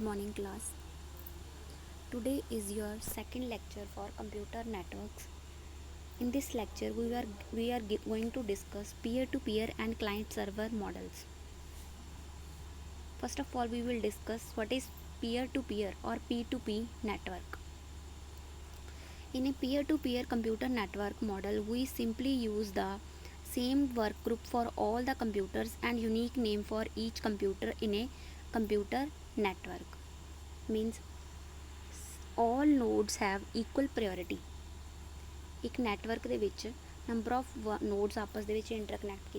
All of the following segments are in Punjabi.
Good morning, class. Today is your second lecture for computer networks. In this lecture, we are going to discuss peer-to-peer and client-server models. First of all, we will discuss what is peer-to-peer or P2P network. In a peer-to-peer computer network model, we simply use the same work group for all the computers and unique name for each computer in a computer network. Means all nodes have equal priority. ਇੱਕ ਨੈਟਵਰਕ ਦੇ ਵਿੱਚ ਨੰਬਰ ਆਫ ਨੋਡਸ ਆਪਸ ਦੇ ਵਿੱਚ ਇੰਟਰਕਨੈਕਟ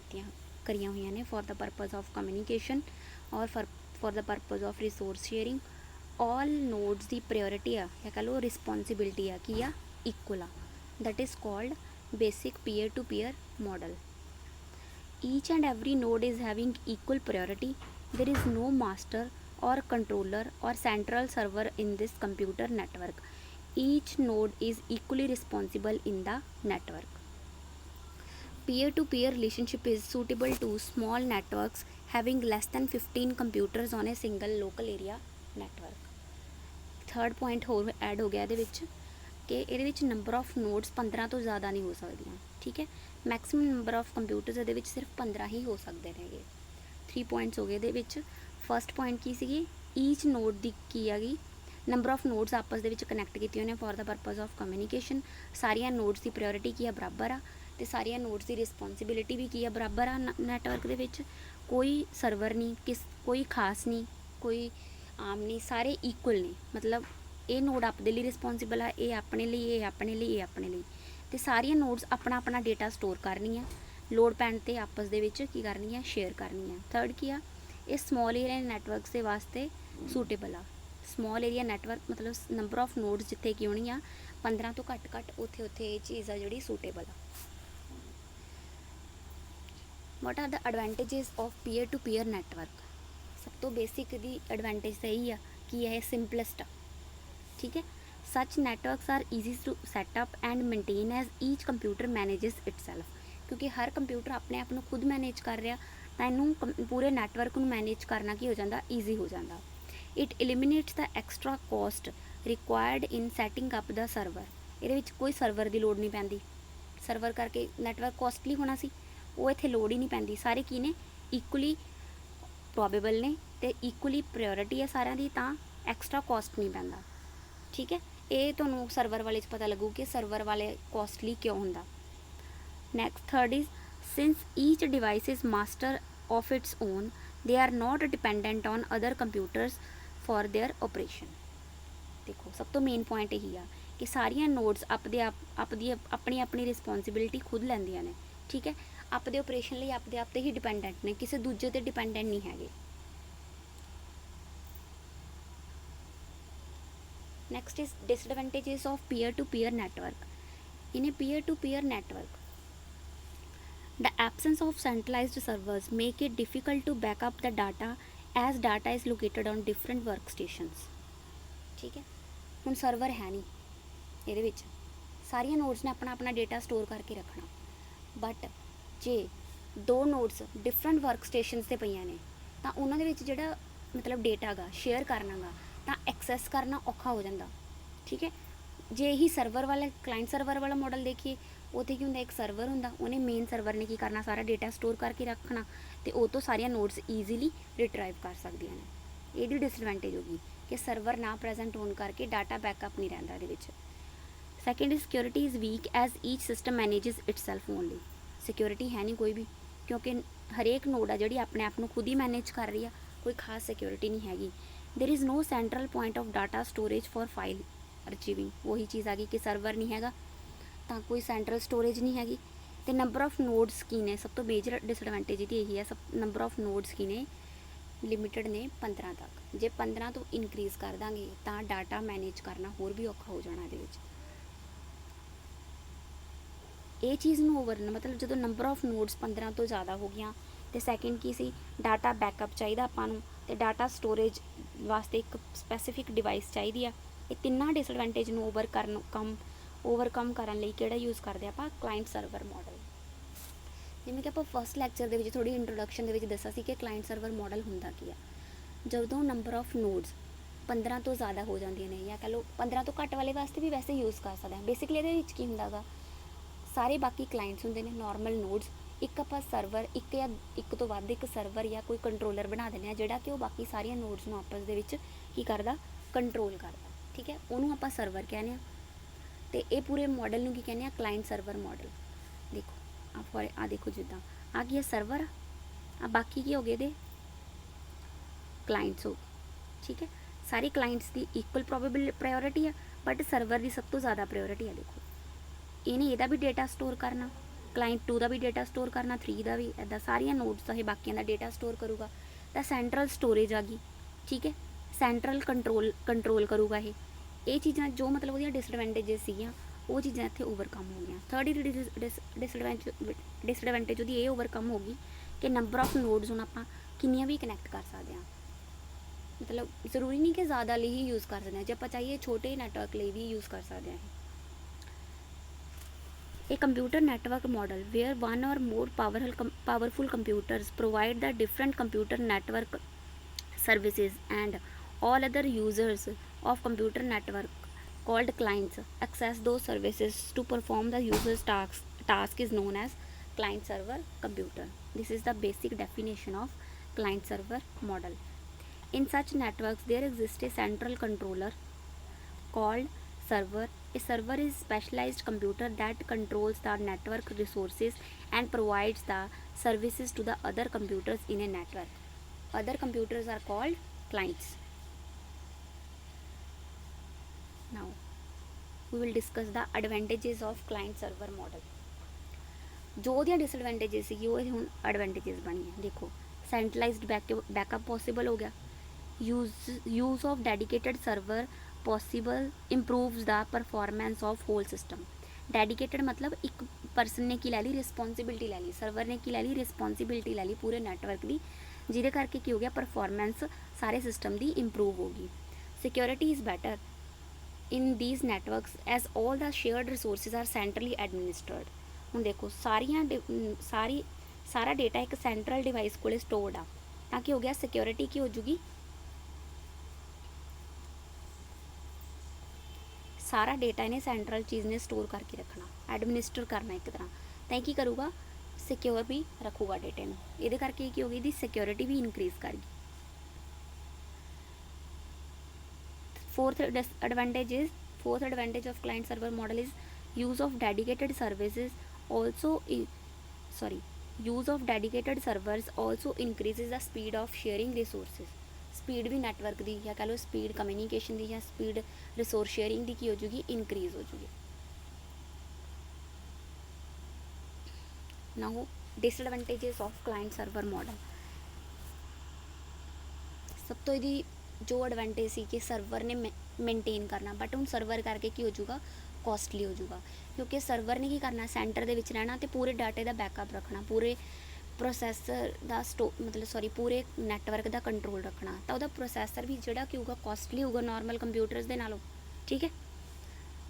ਕਰੀਆਂ ਹੋਈਆਂ ਨੇ for the purpose of communication ਔਰ for the purpose of resource sharing. All nodes ਦੀ ਪ੍ਰਾਇੋਰਟੀ ਆ ਜਾਂ ਕਹ ਲਓ ਰਿਸਪੌਂਸਿਬਿਲਿਟੀ ਆ ਕੀ ਆ ਇਕੁਅਲ ਆ। That is called basic peer to peer model. each and every node is having equal priority. There is no master or controller or central server in this computer network. Each node is equally responsible in the network. Peer-to-peer relationship is suitable to small networks having less than 15 computers on a single local area network. Third point ਹੋਰ ਐਡ ਹੋ ਗਿਆ ਇਹਦੇ ਵਿੱਚ ਕਿ ਇਹਦੇ ਵਿੱਚ ਨੰਬਰ ਆਫ ਨੋਡਸ 15 ਤੋਂ ਜ਼ਿਆਦਾ ਨਹੀਂ ਹੋ ਸਕਦੀਆਂ। ਠੀਕ ਹੈ, ਮੈਕਸਿਮਮ ਨੰਬਰ ਆਫ ਕੰਪਿਊਟਰਸ ਇਹਦੇ ਵਿੱਚ ਸਿਰਫ 15 ਹੀ ਹੋ ਸਕਦੇ ਨੇਗੇ। 3 ਪੁਆਇੰਟਸ ਹੋ ਗਏ ਇਹਦੇ ਵਿੱਚ। ਫਸਟ ਪੁਆਇੰਟ ਕੀ ਸੀਗੀ, ਈਚ ਨੋਡ ਦੀ ਕੀ ਹੈਗੀ ਨੰਬਰ ਆਫ ਨੋਡਸ ਆਪਸ ਦੇ ਵਿੱਚ ਕਨੈਕਟ ਕੀਤੀਆਂ ਨੇ for the purpose of communication. ਸਾਰੀਆਂ ਨੋਡਸ ਦੀ ਪ੍ਰਾਇੋਰਟੀ ਕੀ ਆ ਬਰਾਬਰ ਆ ਅਤੇ ਸਾਰੀਆਂ ਨੋਡਸ ਦੀ ਰਿਸਪੌਂਸਿਬਿਲਿਟੀ ਵੀ ਕੀ ਆ ਬਰਾਬਰ ਆ ਨੈਟਵਰਕ ਦੇ ਵਿੱਚ। ਕੋਈ ਸਰਵਰ ਨਹੀਂ, ਕੋਈ ਖਾਸ ਨਹੀਂ, ਕੋਈ ਆਮ ਨਹੀਂ, ਸਾਰੇ ਇਕੁਅਲ ਨੇ। ਮਤਲਬ ਇਹ ਨੋਡ ਆਪਦੇ ਲਈ ਰਿਸਪੌਂਸਿਬਲ ਆ, ਇਹ ਆਪਣੇ ਲਈ, ਇਹ ਆਪਣੇ ਲਈ, ਇਹ ਆਪਣੇ ਲਈ। ਅਤੇ ਸਾਰੀਆਂ ਨੋਡਸ ਆਪਣਾ ਆਪਣਾ ਡੇਟਾ ਸਟੋਰ ਕਰਨੀਆਂ, ਲੋਡ ਪੈਣ 'ਤੇ ਆਪਸ ਦੇ ਵਿੱਚ ਕੀ ਕਰਨੀ ਆ ਸ਼ੇਅਰ ਕਰਨੀ ਆ। ਥਰਡ ਕੀ ਆ, ਇਹ ਸਮੋਲ ਏਰੀਆ ਨੈਟਵਰਕਸ ਦੇ ਵਾਸਤੇ ਸੂਟੇਬਲ ਆ। ਸਮੋਲ ਏਰੀਆ ਨੈਟਵਰਕ ਮਤਲਬ ਨੰਬਰ ਆਫ ਨੋਡਸ ਜਿੱਥੇ ਕੀ ਹੋਣੀ ਆ 15 ਤੋਂ ਘੱਟ ਉੱਥੇ ਇਹ ਚੀਜ਼ ਆ ਜਿਹੜੀ ਸੂਟੇਬਲ ਆ। What are the advantages of peer to peer network. ਸਭ ਤੋਂ ਬੇਸਿਕ ਦੀ ਐਡਵਾਂਟੇਜ ਤਾਂ ਇਹੀ ਆ ਕਿ ਇਹ ਸਿੰਪਲੈਸਟ ਆ। ਠੀਕ ਹੈ, such networks are easy to set up and maintain as each computer manages itself. ਕਿਉਂਕਿ ਹਰ ਕੰਪਿਊਟਰ ਆਪਣੇ ਆਪ ਨੂੰ ਖੁਦ ਮੈਨੇਜ ਕਰ ਰਿਹਾ ਤਾਂ ਇਹਨੂੰ ਪੂਰੇ ਨੈਟਵਰਕ ਨੂੰ ਮੈਨੇਜ ਕਰਨਾ ਕੀ ਹੋ ਜਾਂਦਾ ਈਜ਼ੀ ਹੋ ਜਾਂਦਾ। It eliminates the extra cost required in setting up the server. ਇਹਦੇ ਵਿੱਚ ਕੋਈ ਸਰਵਰ ਦੀ ਲੋੜ ਨਹੀਂ ਪੈਂਦੀ। ਸਰਵਰ ਕਰਕੇ ਨੈਟਵਰਕ ਕੋਸਟਲੀ ਹੋਣਾ ਸੀ, ਉਹ ਇੱਥੇ ਲੋੜ ਹੀ ਨਹੀਂ ਪੈਂਦੀ। ਸਾਰੇ ਕੀ ਨੇ ਇਕੁਅਲੀ ਪ੍ਰੋਬੇਬਲ ਨੇ ਅਤੇ ਇਕੁਅਲੀ ਪ੍ਰਾਇੋਰਟੀ ਹੈ ਸਾਰਿਆਂ ਦੀ, ਤਾਂ ਐਕਸਟਰਾ ਕੋਸਟ ਨਹੀਂ ਪੈਂਦਾ। ਠੀਕ ਹੈ, ਇਹ ਤੁਹਾਨੂੰ ਸਰਵਰ ਵਾਲੇ 'ਚ ਪਤਾ ਲੱਗੂ ਕਿ ਸਰਵਰ ਵਾਲੇ ਕੋਸਟਲੀ ਕਿਉਂ ਹੁੰਦਾ। Next third is since each device is master of its own they are not dependent on other computers for their operation. ਦੇਖੋ ਸਭ ਤੋਂ ਮੇਨ ਪੁਆਇੰਟ ਇਹੀ ਆ ਕਿ ਸਾਰੀਆਂ ਨੋਡਸ ਆਪਣੀ ਆਪਣੀ ਰਿਸਪੌਂਸਿਬਿਲਿਟੀ ਖੁਦ ਲੈਂਦੀਆਂ ਨੇ। ਠੀਕ ਹੈ, ਆਪਦੇ ਆਪਰੇਸ਼ਨ ਲਈ ਆਪਦੇ ਆਪ 'ਤੇ ਹੀ ਡਿਪੈਂਡੈਂਟ ਨੇ, ਕਿਸੇ ਦੂਜੇ 'ਤੇ ਡਿਪੈਂਡੈਂਟ ਨਹੀਂ ਹੈਗੇ। Next is disadvantages of peer-to-peer network. In a peer-to-peer network, the absence of centralized servers make it difficult to back up the data as data is located on different workstations. ठीक है, ਹੁਣ ਸਰਵਰ ਹੈ ਨਹੀਂ ਇਹਦੇ ਵਿੱਚ, ਸਾਰੀਆਂ ਨੋਡਸ ਨੇ ਆਪਣਾ ਆਪਣਾ ਡੇਟਾ ਸਟੋਰ ਕਰਕੇ ਰੱਖਣਾ। ਬਟ ਜੇ ਦੋ ਨੋਡਸ ਡਿਫਰੈਂਟ ਵਰਕ ਸਟੇਸ਼ਨਸ 'ਤੇ ਪਈਆਂ ਨੇ ਤਾਂ ਉਹਨਾਂ ਦੇ ਵਿੱਚ ਜਿਹੜਾ ਮਤਲਬ ਡੇਟਾ ਗਾ ਸ਼ੇਅਰ ਕਰਨਾ ਗਾ ਤਾਂ ਐਕਸੈਸ ਕਰਨਾ ਔਖਾ ਹੋ ਜਾਂਦਾ। ਠੀਕ ਹੈ, ਜੇ ਇਹੀ ਸਰਵਰ ਵਾਲਾ ਕਲਾਇੰਟ ਸਰਵਰ ਵਾਲਾ ਮਾਡਲ ਦੇਖੀਏ, ਉੱਥੇ ਕੀ ਹੁੰਦਾ ਇੱਕ ਸਰਵਰ ਹੁੰਦਾ, ਉਹਨੇ ਮੇਨ ਸਰਵਰ ਨੇ ਕੀ ਕਰਨਾ ਸਾਰਾ ਡੇਟਾ ਸਟੋਰ ਕਰਕੇ ਰੱਖਣਾ ਅਤੇ ਉਹ ਤੋਂ ਸਾਰੀਆਂ ਨੋਡਸ ਈਜ਼ੀਲੀ ਰਿਟਰਾਈਵ ਕਰ ਸਕਦੀਆਂ ਨੇ। ਇਹਦੀ ਡਿਸਐਡਵਾਂਟੇਜ ਹੋ ਗਈ ਕਿ ਸਰਵਰ ਨਾ ਪ੍ਰੈਜ਼ੈਂਟ ਹੋਣ ਕਰਕੇ ਡਾਟਾ ਬੈਕਅਪ ਨਹੀਂ ਰਹਿੰਦਾ ਇਹਦੇ ਵਿੱਚ। Second is security is weak as each system manages itself only. Security ਹੈ ਨਹੀਂ ਕੋਈ ਵੀ, ਕਿਉਂਕਿ ਹਰੇਕ ਨੋਡ ਆ ਜਿਹੜੀ ਆਪਣੇ ਆਪ ਨੂੰ ਖੁਦ ਹੀ ਮੈਨੇਜ ਕਰ ਰਹੀ ਆ, ਕੋਈ ਖਾਸ ਸਿਕਿਉਰਿਟੀ ਨਹੀਂ ਹੈਗੀ। There is no central point of data storage for file archiving. वही चीज़ आ गई कि सर्वर नहीं हैगा तो कोई सेंट्रल स्टोरेज नहीं हैगी। तो नंबर ऑफ नोड्स की ने सब तो मेजर डिसएडवांटेज यही है। सब नंबर ऑफ नोड्स की ने लिमिटेड ने 15 तक। जे 15 तो इनक्रीज़ कर देंगे तो डाटा मैनेज करना होर भी औखा हो जाना। ये चीज़ नूं ओवर मतलब जो नंबर ऑफ नोड्स 15 तो ज़्यादा हो गया तो सैकेंड की सी डाटा बैकअप चाहिए आपां नूं ते डाटा स्टोरेज वास्ते एक स्पैसीफिक डिवाइस चाहिए। ये तिन्ना डिसएडवांटेज नूं ओवरकम करन लई किहड़ा यूज़ करदे आपां क्लाइंट सर्वर मॉडल। जिवें कि आपां फस्ट लैक्चर दे विच थोड़ी इंट्रोडक्शन दे विच दस्सिया सी कि क्लाइंट सर्वर मॉडल हुंदा की आ। जदों नंबर ऑफ नोड्स 15 ਤੋਂ ਜ਼ਿਆਦਾ ਹੋ ਜਾਂਦੀਆਂ ਨੇ, ਜਾਂ ਕਹ ਲਓ 15 ਤੋਂ ਘੱਟ ਵਾਲੇ ਵਾਸਤੇ ਵੀ ਵੈਸੇ ਯੂਜ਼ ਕਰ ਸਕਦੇ ਹਾਂ। ਬੇਸਿਕਲੀ ਇਹਦੇ ਵਿੱਚ ਕੀ ਹੁੰਦਾ ਗਾ, ਸਾਰੇ ਬਾਕੀ ਕਲਾਇੰਟਸ ਹੁੰਦੇ ਨੇ ਨਾਰਮਲ ਨੋਡਸ, ਇੱਕ ਆਪਾਂ ਸਰਵਰ, ਇੱਕ ਜਾਂ ਇੱਕ ਤੋਂ ਵੱਧ ਇੱਕ ਸਰਵਰ ਜਾਂ ਕੋਈ ਕੰਟਰੋਲਰ ਬਣਾ ਦਿੰਦੇ ਹਾਂ ਜਿਹੜਾ ਕਿ ਉਹ ਬਾਕੀ ਸਾਰੀਆਂ ਨੋਡਸ ਨੂੰ ਆਪਸ ਦੇ ਵਿੱਚ ਕੀ ਕਰਦਾ, ਕੰਟਰੋਲ ਕਰਦਾ। ਠੀਕ ਹੈ, ਉਹਨੂੰ ਆਪਾਂ ਸਰਵਰ ਕਹਿੰਦੇ ਹਾਂ। ਤੇ ਇਹ ਪੂਰੇ ਮਾਡਲ ਨੂੰ ਕੀ ਕਹਿੰਦੇ ਆ, ਕਲਾਇੰਟ ਸਰਵਰ ਮਾਡਲ। ਦੇਖੋ ਆ ਦੇਖੋ, ਜਿੱਦਾਂ ਆ ਕੀ ਹੈ ਸਰਵਰ ਆ, ਬਾਕੀ ਕੀ ਹੋ ਗਏ ਇਹਦੇ ਕਲਾਇੰਟਸ ਹੋ। ਠੀਕ ਹੈ, ਸਾਰੇ ਕਲਾਇੰਟਸ ਦੀ ਇਕੁਅਲ ਪ੍ਰੋਬੇਬਲ ਪ੍ਰਾਇਓਰਿਟੀ ਆ, ਬਟ ਸਰਵਰ ਦੀ ਸਭ ਤੋਂ ਜ਼ਿਆਦਾ ਪ੍ਰਾਇਓਰਿਟੀ ਆ। ਦੇਖੋ ਇਹਨੇ ਇਹਦਾ ਵੀ ਡੇਟਾ ਸਟੋਰ ਕਰਨਾ, ਕਲਾਇੰਟ 2 ਦਾ ਵੀ ਡੇਟਾ ਸਟੋਰ ਕਰਨਾ, 3 ਦਾ ਵੀ, ਇੱਦਾਂ ਸਾਰੀਆਂ ਨੋਡਸ ਦਾ ਇਹ ਬਾਕੀਆਂ ਦਾ ਡੇਟਾ ਸਟੋਰ ਕਰੂਗਾ। ਤਾਂ ਸੈਂਟਰਲ ਸਟੋਰੇਜ ਆ ਗਈ। ਠੀਕ ਹੈ, ਸੈਂਟਰਲ ਕੰਟਰੋਲ ਕਰੂਗਾ ਇਹ ਚੀਜ਼ਾਂ ਜੋ ਮਤਲਬ ਉਹਦੀਆਂ ਡਿਸਐਡਵਾਂਟੇਜਸ ਸੀਗੀਆਂ ਉਹ ਚੀਜ਼ਾਂ ਇੱਥੇ ਓਵਰਕਮ ਹੋ ਗਈਆਂ। ਥਰਡ ਡਿਸਐਡਵਾਂਟੇਜ ਉਹਦੀ ਇਹ ਓਵਰਕਮ ਹੋ ਗਈ ਕਿ ਨੰਬਰ ਆਫ ਨੋਡਸ ਹੁਣ ਆਪਾਂ ਕਿੰਨੀਆਂ ਵੀ ਕਨੈਕਟ ਕਰ ਸਕਦੇ ਹਾਂ। ਮਤਲਬ ਜ਼ਰੂਰੀ ਨਹੀਂ ਕਿ ਜ਼ਿਆਦਾ ਲਈ ਹੀ ਯੂਜ਼ ਕਰ ਸਕਦੇ ਹਾਂ, ਜੇ ਆਪਾਂ ਚਾਹੀਏ ਛੋਟੇ ਨੈਟਵਰਕ ਲਈ ਵੀ ਯੂਜ਼ ਕਰ ਸਕਦੇ ਹਾਂ। A computer network model where one or more powerful computers provide the different computer network services and all other users of computer network called clients access those services to perform the user's task is known as client server computer. This is the basic definition of client server model. In such networks there exists a central controller called server. A server is specialized computer that controls the network resources and provides the services to the other computers in a network. Other computers are called clients. Now we will discuss the advantages of client server model. ਜੋ ਉਹਦੀਆਂ ਡਿਸਐਡਵਾਂਟੇਜਸ ਸੀਗੀ ਉਹ ਹੁਣ ਐਡਵਾਂਟੇਜਸ ਬਣੀਆਂ। ਦੇਖੋ ਸੈਂਟਰਲਾਈਜ਼ਡ ਬੈਕਅਪ ਪੋਸੀਬਲ ਹੋ ਗਿਆ, use of dedicated server possible improves the performance of whole system. Dedicated मतलब ਇੱਕ ਪਰਸਨ ਨੇ ਕੀ ਲੈ ਲਈ, ਰਿਸਪੌਂਸਿਬਿਲਟੀ ਲੈ ਲਈ, ਸਰਵਰ ਨੇ ਕੀ ਲੈ ਲਈ, ਰਿਸਪੌਂਸਿਬਿਲਟੀ ਲੈ ਲਈ ਪੂਰੇ ਨੈਟਵਰਕ ਦੀ, ਜਿਹਦੇ ਕਰਕੇ ਕੀ ਹੋ ਗਿਆ, ਪਰਫੋਰਮੈਂਸ ਸਾਰੇ ਸਿਸਟਮ ਦੀ ਇੰਪਰੂਵ ਹੋ ਗਈ। Security is better in these networks as all the shared resources are centrally administered. ਹੁਣ ਦੇਖੋ ਸਾਰਾ ਡੇਟਾ ਇੱਕ ਸੈਂਟਰਲ ਡਿਵਾਈਸ ਕੋਲ ਸਟੋਰਡ ਆ, ਤਾਂ ਕੀ ਹੋ ਗਿਆ, ਸਿਕਿਉਰਿਟੀ ਕੀ ਹੋ ਜੂਗੀ, ਸਾਰਾ ਡੇਟਾ ਇਹਨੇ ਸੈਂਟਰਲ ਚੀਜ਼ ਨੇ ਸਟੋਰ ਕਰਕੇ ਰੱਖਣਾ, ਐਡਮਿਨਿਸਟਰ ਕਰਨਾ ਇੱਕ ਤਰ੍ਹਾਂ, ਤਾਂ ਇਹ ਕੀ ਕਰੂਗਾ, ਸਿਕਿਉਰ ਵੀ ਰੱਖੂਗਾ ਡੇਟੇ ਨੂੰ। ਇਹਦੇ ਕਰਕੇ ਕੀ ਹੋ ਗਈ, ਇਹਦੀ ਸਿਕਿਉਰਿਟੀ ਵੀ ਇਨਕਰੀਜ਼ ਕਰ ਗਈ। fourth advantage of client server model is use of dedicated servers also increases the speed of sharing resources. Speed ਵੀ ਨੈਟਵਰਕ ਦੀ ਜਾਂ ਕਹਿ ਲਓ ਸਪੀਡ ਕਮਿਊਨੀਕੇਸ਼ਨ ਦੀ ਜਾਂ ਸਪੀਡ ਰਿਸੋਰਸ ਸ਼ੇਅਰਿੰਗ ਦੀ ਕੀ ਹੋ ਜੂਗੀ, ਇਨਕਰੀਜ਼ ਹੋ ਜੂਗੀ। Now disadvantages of client server model. ਸਭ ਤੋਂ ਇਹਦੀ ਜੋ ਐਡਵਾਂਟੇਜ ਸੀ ਕਿ ਸਰਵਰ ਨੇ ਮੇਨਟੇਨ ਕਰਨਾ, ਬਟ ਹੁਣ ਸਰਵਰ ਕਰਕੇ ਕੀ ਹੋ ਜੂਗਾ, ਕੋਸਟਲੀ ਹੋ ਜੂਗਾ, ਕਿਉਂਕਿ ਸਰਵਰ ਨੇ ਕੀ ਕਰਨਾ, ਸੈਂਟਰ ਦੇ ਵਿੱਚ ਰਹਿਣਾ ਤੇ ਪੂਰੇ ਡਾਟੇ ਦਾ ਬੈਕਅਪ ਰੱਖਣਾ, ਪੂਰੇ ਪ੍ਰੋਸੈਸਰ ਦਾ ਪੂਰੇ ਨੈਟਵਰਕ ਦਾ ਕੰਟਰੋਲ ਰੱਖਣਾ, ਤਾਂ ਉਹਦਾ ਪ੍ਰੋਸੈਸਰ ਵੀ ਜਿਹੜਾ ਕੀ ਹੋਊਗਾ, ਕੋਸਟਲੀ ਹੋਊਗਾ ਨਾਰਮਲ ਕੰਪਿਊਟਰਸ ਦੇ ਨਾਲੋਂ। ਠੀਕ ਹੈ,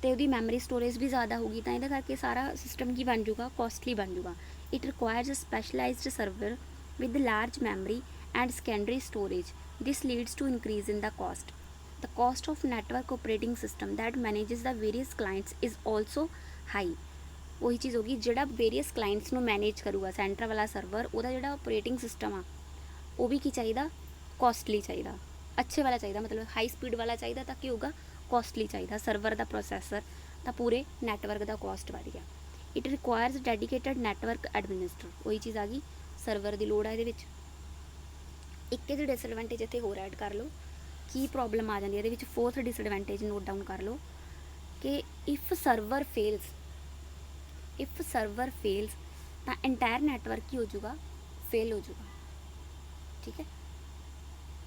ਤੇ ਉਹਦੀ ਮੈਮਰੀ ਸਟੋਰੇਜ ਵੀ ਜ਼ਿਆਦਾ ਹੋਊਗੀ, ਤਾਂ ਇਹਦੇ ਕਰਕੇ ਸਾਰਾ ਸਿਸਟਮ ਕੀ ਬਣ ਜੂਗਾ, ਕੋਸਟਲੀ ਬਣ ਜੂਗਾ। It requires a specialised server with large memory and secondary storage. This leads to increase in the cost. The cost of network operating system that manages the various clients is also high. ਉਹੀ ਚੀਜ਼ ਹੋ ਗਈ, ਜਿਹੜਾ ਵੇਰੀਅਸ ਕਲਾਇੰਟਸ ਨੂੰ ਮੈਨੇਜ ਕਰੂਗਾ ਸੈਂਟਰ ਵਾਲਾ ਸਰਵਰ, ਉਹਦਾ ਜਿਹੜਾ ਆਪਰੇਟਿੰਗ ਸਿਸਟਮ ਆ ਉਹ ਵੀ ਕੀ ਚਾਹੀਦਾ, ਕੋਸਟਲੀ ਚਾਹੀਦਾ, ਅੱਛੇ ਵਾਲਾ ਚਾਹੀਦਾ, ਮਤਲਬ ਹਾਈ ਸਪੀਡ ਵਾਲਾ ਚਾਹੀਦਾ, ਤਾਂ ਕੀ ਹੋਊਗਾ, ਕੋਸਟਲੀ ਚਾਹੀਦਾ। ਸਰਵਰ ਦਾ ਪ੍ਰੋਸੈਸਰ ਤਾਂ ਪੂਰੇ ਨੈਟਵਰਕ ਦਾ ਕੋਸਟ ਵੱਧ ਗਿਆ। It requires dedicated network administer. ਉਹੀ ਚੀਜ਼ ਆ ਗਈ, ਸਰਵਰ ਦੀ ਲੋੜ ਆ ਇਹਦੇ ਵਿੱਚ। ਇੱਕ ਇਹਦੀ ਡਿਸਐਡਵਾਂਟੇਜ ਇੱਥੇ ਹੋਰ ਐਡ ਕਰ ਲਓ, ਕੀ ਪ੍ਰੋਬਲਮ ਆ ਜਾਂਦੀ ਹੈ ਇਹਦੇ ਵਿੱਚ। ਫੋਰਥ ਡਿਸਐਡਵਾਂਟੇਜ ਨੋਟ ਡਾਊਨ ਕਰ ਲਓ ਕਿ ਇਫ ਸਰਵਰ ਫੇਲਸ ਤਾਂ ਐਂਟਾਇਰ ਨੈਟਵਰਕ ਕੀ ਹੋ ਜਾਊਗਾ, ਫੇਲ ਹੋ ਜਾਊਗਾ। ਠੀਕ ਹੈ,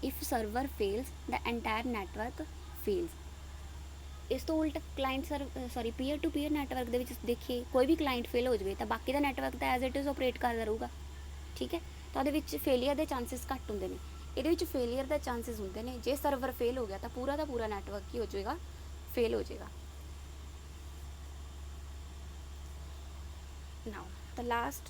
if server fails the entire network fails. ਇਸ ਤੋਂ ਉਲਟ ਪੀਅਰ ਟੂ ਪੀਅਰ ਨੈਟਵਰਕ ਦੇ ਵਿੱਚ ਦੇਖੀਏ, ਕੋਈ ਵੀ ਕਲਾਇੰਟ ਫੇਲ ਹੋ ਜਾਵੇ ਤਾਂ ਬਾਕੀ ਦਾ ਨੈਟਵਰਕ ਤਾਂ ਐਜ਼ ਇਟ ਇਜ਼ ਆਪਰੇਟ ਕਰਦਾ ਰਹੂਗਾ। ਠੀਕ ਹੈ, ਤਾਂ ਉਹਦੇ ਵਿੱਚ ਫੇਲੀਅਰ ਦੇ ਚਾਂਸਿਸ ਘੱਟ ਹੁੰਦੇ ਨੇ। ਇਹਦੇ ਵਿੱਚ ਫੇਲੀਅਰ ਦਾ ਚਾਂਸਿਸ ਹੁੰਦੇ ਨੇ, ਜੇ ਸਰਵਰ ਫੇਲ ਹੋ ਗਿਆ ਤਾਂ ਪੂਰਾ ਦਾ ਪੂਰਾ ਨੈਟਵਰਕ ਕੀ ਹੋ ਜਾਏਗਾ, ਫੇਲ ਹੋ ਜਾਏਗਾ। Now the last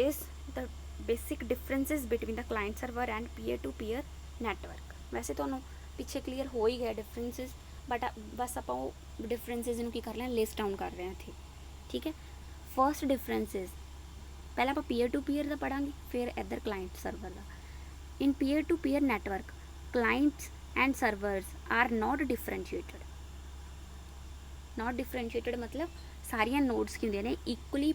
is the basic differences between the client server and peer to peer network. ਵੈਸੇ ਤੁਹਾਨੂੰ ਪਿੱਛੇ ਕਲੀਅਰ ਹੋ ਹੀ ਗਿਆ ਡਿਫਰੈਂਸਿਸ, ਬਟ ਬਸ ਆਪਾਂ ਉਹ ਡਿਫਰੈਂਸਿਸ ਨੂੰ ਕੀ ਕਰ ਰਹੇ ਹਾਂ, ਲਿਸਟ ਡਾਊਨ ਕਰ ਰਹੇ ਹਾਂ ਇੱਥੇ, ਠੀਕ ਹੈ। ਫਰਸਟ ਡਿਫਰੈਂਸਿਸ, ਪਹਿਲਾਂ ਆਪਾਂ ਪੀਅਰ ਟੂ ਪੀਅਰ ਦਾ ਪੜਾਂਗੇ, ਫਿਰ ਇੱਧਰ ਕਲਾਇੰਟ ਸਰਵਰ ਦਾ। In peer to peer network clients and servers are not differentiated। not differentiated मतलब ਸਾਰੀਆਂ ਨੋਡਸ ਕੀ ਹੁੰਦੀਆਂ ਨੇ ਇਕੁਅਲੀ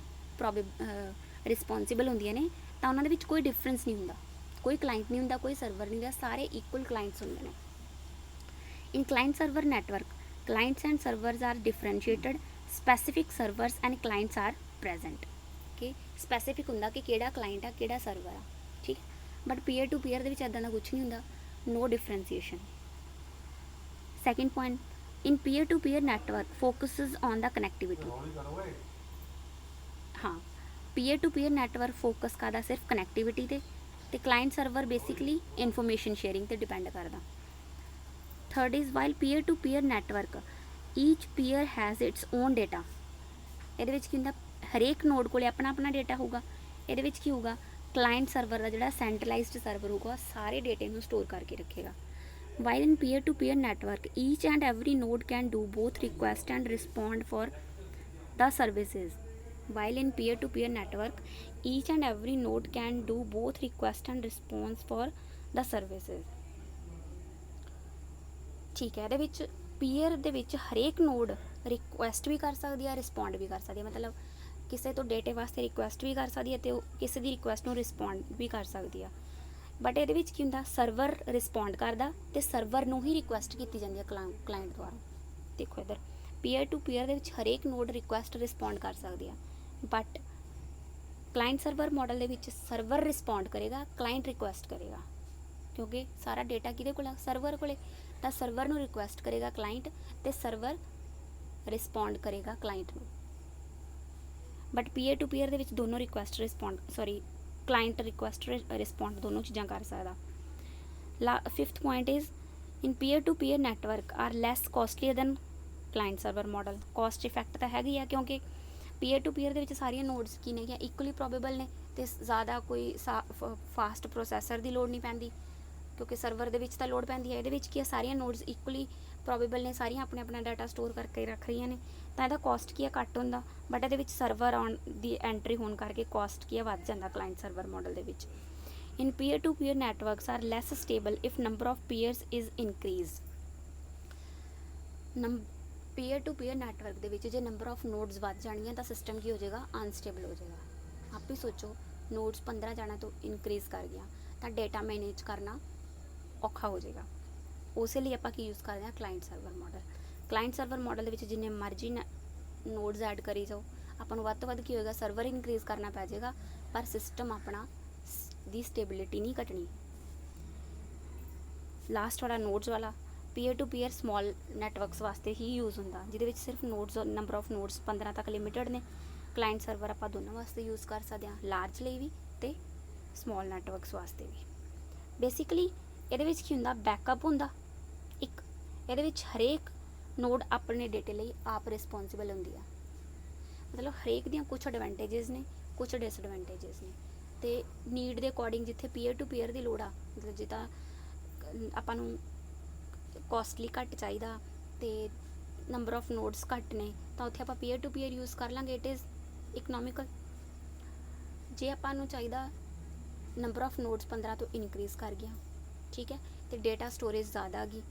ਰਿਸਪੌਂਸੀਬਲ ਹੁੰਦੀਆਂ ਨੇ, ਤਾਂ ਉਹਨਾਂ ਦੇ ਵਿੱਚ ਕੋਈ ਡਿਫਰੈਂਸ ਨਹੀਂ ਹੁੰਦਾ, ਕੋਈ ਕਲਾਇੰਟ ਨਹੀਂ ਹੁੰਦਾ, ਕੋਈ ਸਰਵਰ ਨਹੀਂ ਹੁੰਦਾ, ਸਾਰੇ ਇਕੁਅਲ ਕਲਾਇੰਟਸ ਹੁੰਦੇ ਨੇ। In client server network clients and servers are differentiated, specific servers and clients are present। ਕਿ ਸਪੈਸੀਫਿਕ ਹੁੰਦਾ ਕਿ ਕਿਹੜਾ ਕਲਾਇੰਟ ਆ ਕਿਹੜਾ ਸਰਵਰ ਆ, ਠੀਕ ਹੈ। ਬਟ ਪੀਅਰ ਟੂ ਪੀਅਰ ਦੇ ਵਿੱਚ ਇੱਦਾਂ ਦਾ ਕੁਛ ਨਹੀਂ ਹੁੰਦਾ, no differentiation। Second point, in peer-to-peer network focuses on the connectivity। हाँ, peer-to-peer network focus करदा सिर्फ connectivity ते client server basically information sharing ते depend करदा। Third is, while peer-to-peer network each peer has its own data। ਇਹਦੇ ਵਿੱਚ ਕੀ ਹੁੰਦਾ, ਹਰੇਕ ਨੋਡ ਕੋਲੇ ਆਪਣਾ ਆਪਣਾ ਡੇਟਾ ਹੋਊਗਾ। ਇਹਦੇ ਵਿੱਚ ਕੀ ਹੋਊਗਾ, ਕਲਾਇੰਟ ਸਰਵਰ ਦਾ ਜਿਹੜਾ ਸੈਂਟਰਲਾਈਜ਼ਡ ਸਰਵਰ ਹੋਊਗਾ ਸਾਰੇ ਡੇਟੇ ਨੂੰ ਸਟੋਰ ਕਰਕੇ ਰੱਖੇਗਾ। While in peer to peer network each and every node can do both request and respond for the services. While in peer to peer network each and every node can do both request and response for the services, ਠੀਕ ਹੈ। ਇਹਦੇ ਵਿੱਚ ਪੀਅਰ ਦੇ ਵਿੱਚ ਹਰੇਕ ਨੋਡ ਰਿਕੁਐਸਟ ਵੀ ਕਰ ਸਕਦੀ ਹੈ, ਰਿਸਪੌਂਡ ਵੀ ਕਰ ਸਕਦੀ ਹੈ, ਮਤਲਬ ਕਿਸੇ ਤੋਂ ਡੇਟੇ ਵਾਸਤੇ ਰਿਕੁਐਸਟ ਵੀ ਕਰ ਸਕਦੀ ਹੈ ਅਤੇ ਉਹ ਕਿਸੇ ਦੀ ਰਿਕੁਐਸਟ ਨੂੰ ਰਿਸਪੌਂਡ ਵੀ ਕਰ ਸਕਦੀ ਆ। ਬਟ ਇਹਦੇ ਵਿੱਚ ਕੀ ਹੁੰਦਾ, ਸਰਵਰ ਰਿਸਪੌਂਡ ਕਰਦਾ ਅਤੇ ਸਰਵਰ ਨੂੰ ਹੀ ਰਿਕੁਐਸਟ ਕੀਤੀ ਜਾਂਦੀ ਹੈ ਕਲਾਇੰਟ ਦੁਆਰਾ। ਦੇਖੋ ਇੱਧਰ ਪੀਅਰ ਟੂ ਪੀਅਰ ਦੇ ਵਿੱਚ ਹਰੇਕ ਨੋਡ ਰਿਕੁਐਸਟ ਰਿਸਪੌਂਡ ਕਰ ਸਕਦੀ ਆ, ਬਟ ਕਲਾਇੰਟ ਸਰਵਰ ਮਾਡਲ ਦੇ ਵਿੱਚ ਸਰਵਰ ਰਿਸਪੌਂਡ ਕਰੇਗਾ, ਕਲਾਇੰਟ ਰਿਕੁਐਸਟ ਕਰੇਗਾ, ਕਿਉਂਕਿ ਸਾਰਾ ਡੇਟਾ ਕਿਹਦੇ ਕੋਲ ਆ, ਸਰਵਰ ਕੋਲੇ, ਤਾਂ ਸਰਵਰ ਨੂੰ ਰਿਕੁਐਸਟ ਕਰੇਗਾ ਕਲਾਇੰਟ ਅਤੇ ਸਰਵਰ ਰਿਸਪੌਂਡ ਕਰੇਗਾ ਕਲਾਇੰਟ ਨੂੰ। ਬਟ ਪੀਅਰ ਟੂ ਪੀਅਰ ਦੇ ਵਿੱਚ ਦੋਨੋਂ ਰਿਕੁਐਸਟ ਕਲਾਇੰਟ ਰਿਕੁਐਸਟ ਰਿਸਪੌਂਡ ਦੋਨੋਂ ਚੀਜ਼ਾਂ ਕਰ ਸਕਦਾ। Fifth point is, in peer to peer network are less costlier than client server model. Cost effect ਤਾਂ ਹੈਗੀ ਆ, ਕਿਉਂਕਿ ਪੀਅਰ ਟੂ ਪੀਅਰ ਦੇ ਵਿੱਚ ਸਾਰੀਆਂ ਨੋਡਸ ਕੀ ਨੇ, ਇਕੁਅਲੀ ਪ੍ਰੋਬੇਬਲ ਨੇ ਅਤੇ ਜ਼ਿਆਦਾ ਕੋਈ ਫਾਸਟ ਪ੍ਰੋਸੈਸਰ ਦੀ ਲੋੜ ਨਹੀਂ ਪੈਂਦੀ, ਕਿਉਂਕਿ ਸਰਵਰ ਦੇ ਵਿੱਚ ਤਾਂ ਲੋੜ ਪੈਂਦੀ ਹੈ। ਇਹਦੇ ਵਿੱਚ ਕੀ ਆ, ਸਾਰੀਆਂ ਨੋਡਸ ਇਕੁਅਲੀ ਪ੍ਰੋਬੇਬਲ ਨੇ, ਸਾਰੀਆਂ ਆਪਣੇ ਆਪਣਾ ਡਾਟਾ ਸਟੋਰ ਕਰਕੇ ਰੱਖ ਰਹੀਆਂ ਨੇ, ਤਾਂ ਇਹਦਾ ਕੋਸਟ ਕੀ ਆ, ਘੱਟ ਹੁੰਦਾ। ਬਟ ਇਹਦੇ ਵਿੱਚ ਸਰਵਰ ਆਉਣ ਦੀ ਐਂਟਰੀ ਹੋਣ ਕਰਕੇ ਕੋਸਟ ਕੀ ਆ, ਵੱਧ ਜਾਂਦਾ ਕਲਾਇੰਟ ਸਰਵਰ ਮਾਡਲ ਦੇ ਵਿੱਚ। In peer to peer networks are less stable if number of peers is increase. Peer to peer network ਦੇ ਵਿੱਚ ਜੇ ਨੰਬਰ ਆਫ ਨੋਡਸ ਵੱਧ ਜਾਣਗੀਆਂ ਤਾਂ ਸਿਸਟਮ ਕੀ ਹੋ ਜਾਏਗਾ, ਅਨਸਟੇਬਲ ਹੋ ਜਾਏਗਾ। ਆਪ ਹੀ ਸੋਚੋ, ਨੋਡਸ 15 ਜਾਣਾ ਤੋਂ ਇਨਕਰੀਜ਼ ਕਰ ਗਿਆ ਤਾਂ ਡੇਟਾ ਮੈਨੇਜ ਕਰਨਾ ਔਖਾ ਹੋ ਜਾਏਗਾ। ਉਸੇ ਲਈ ਆਪਾਂ ਕੀ ਯੂਜ਼ ਕਰਦੇ ਹਾਂ, client server model. Client server model ਦੇ ਵਿੱਚ ਜਿੰਨੇ ਮਰਜ਼ੀ ਨੋਡਸ ਐਡ ਕਰੀ ਜਾਓ, ਆਪਾਂ ਨੂੰ ਵੱਧ ਤੋਂ ਵੱਧ ਕੀ ਹੋਏਗਾ, ਸਰਵਰ ਇਨਕਰੀਜ਼ ਕਰਨਾ ਪੈ ਜਾਏਗਾ, ਪਰ ਸਿਸਟਮ ਆਪਣਾ ਦੀ ਸਟੇਬਿਲਿਟੀ ਨਹੀਂ ਘਟਣੀ। ਲਾਸਟ ਵਾਲਾ ਨੋਡਸ ਵਾਲਾ peer to peer small networks ਵਾਸਤੇ ਹੀ ਯੂਜ਼ ਹੁੰਦਾ, ਜਿਹਦੇ ਵਿੱਚ ਸਿਰਫ ਨੋਡਸ, ਨੰਬਰ ਆਫ ਨੋਡਸ 15 ਤੱਕ ਲਿਮਿਟਡ ਨੇ। ਕਲਾਇੰਟ ਸਰਵਰ ਆਪਾਂ ਦੋਨਾਂ ਵਾਸਤੇ ਯੂਜ਼ ਕਰ ਸਕਦੇ ਹਾਂ, ਲਾਰਜ ਲਈ ਵੀ ਅਤੇ ਸਮਾਲ ਨੈਟਵਰਕਸ ਵਾਸਤੇ ਵੀ। ਬੇਸਿਕਲੀ ਇਹਦੇ ਵਿੱਚ ਕੀ ਹੁੰਦਾ, ਬੈਕਅਪ ਹੁੰਦਾ ਇੱਕ, ਇਹਦੇ ਵਿੱਚ ਹਰੇਕ ਨੋਡ ਆਪਣੇ ਡੇਟੇ ਲਈ ਆਪ ਰਿਸਪੌਂਸੀਬਲ ਹੁੰਦੀ ਆ, ਮਤਲਬ ਹਰੇਕ ਦੀਆਂ ਕੁਛ ਐਡਵਾਂਟੇਜਸ ਨੇ, ਕੁਛ ਡਿਸਐਡਵਾਂਟੇਜਸ ਨੇ, ਅਤੇ ਨੀਡ ਦੇ ਅਕੋਰਡਿੰਗ ਜਿੱਥੇ ਪੀਅਰ ਟੂ ਪੀਅਰ ਦੀ ਲੋੜ ਆ, ਮਤਲਬ ਜਿੱਦਾਂ ਆਪਾਂ ਨੂੰ ਕੋਸਟਲੀ ਘੱਟ ਚਾਹੀਦਾ ਅਤੇ ਨੰਬਰ ਆਫ ਨੋਡਸ ਘੱਟ ਨੇ, ਤਾਂ ਉੱਥੇ ਆਪਾਂ ਪੀਅਰ ਟੂ ਪੀਅਰ ਯੂਜ਼ ਕਰ ਲਾਂਗੇ, ਇਟ ਇਜ਼ ਇਕਨੋਮਿਕਲ। ਜੇ ਆਪਾਂ ਨੂੰ ਚਾਹੀਦਾ ਨੰਬਰ ਆਫ ਨੋਡਸ 15 ਤੋਂ ਇਨਕਰੀਜ਼ ਕਰ ਗਿਆ, ਠੀਕ ਹੈ, ਅਤੇ ਡੇਟਾ ਸਟੋਰੇਜ ਜ਼ਿਆਦਾ ਆ ਗਈ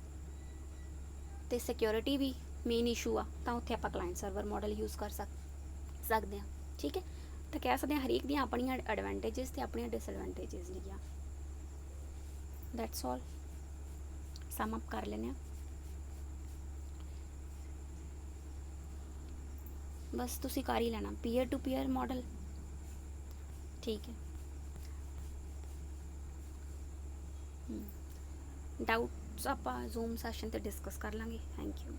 ਅਤੇ ਸਿਕਿਉਰਿਟੀ ਵੀ ਮੇਨ ਇਸ਼ੂ ਆ, ਤਾਂ ਉੱਥੇ ਆਪਾਂ ਕਲਾਇੰਟ ਸਰਵਰ ਮਾਡਲ ਯੂਜ਼ ਕਰ ਸਕਦੇ ਹਾਂ, ਠੀਕ ਹੈ। ਤਾਂ ਕਹਿ ਸਕਦੇ ਹਾਂ ਹਰੇਕ ਦੀਆਂ ਆਪਣੀਆਂ ਐਡਵਾਂਟੇਜਸ ਅਤੇ ਆਪਣੀਆਂ ਡਿਸਐਡਵਾਂਟੇਜਸ ਨੇ। ਦੈਟਸ ਆਲ, ਸਮ ਅਪ ਕਰ ਲੈਂਦੇ ਹਾਂ। ਬਸ ਤੁਸੀਂ ਕਰ ਹੀ ਲੈਣਾ ਪੀਅਰ ਟੂ ਪੀਅਰ ਮਾਡਲ, ਠੀਕ ਹੈ। ਡਾਊਟਸ ਆਪਾਂ ਜ਼ੂਮ ਸੈਸ਼ਨ 'ਤੇ ਡਿਸਕਸ ਕਰ ਲਾਂਗੇ। Thank you.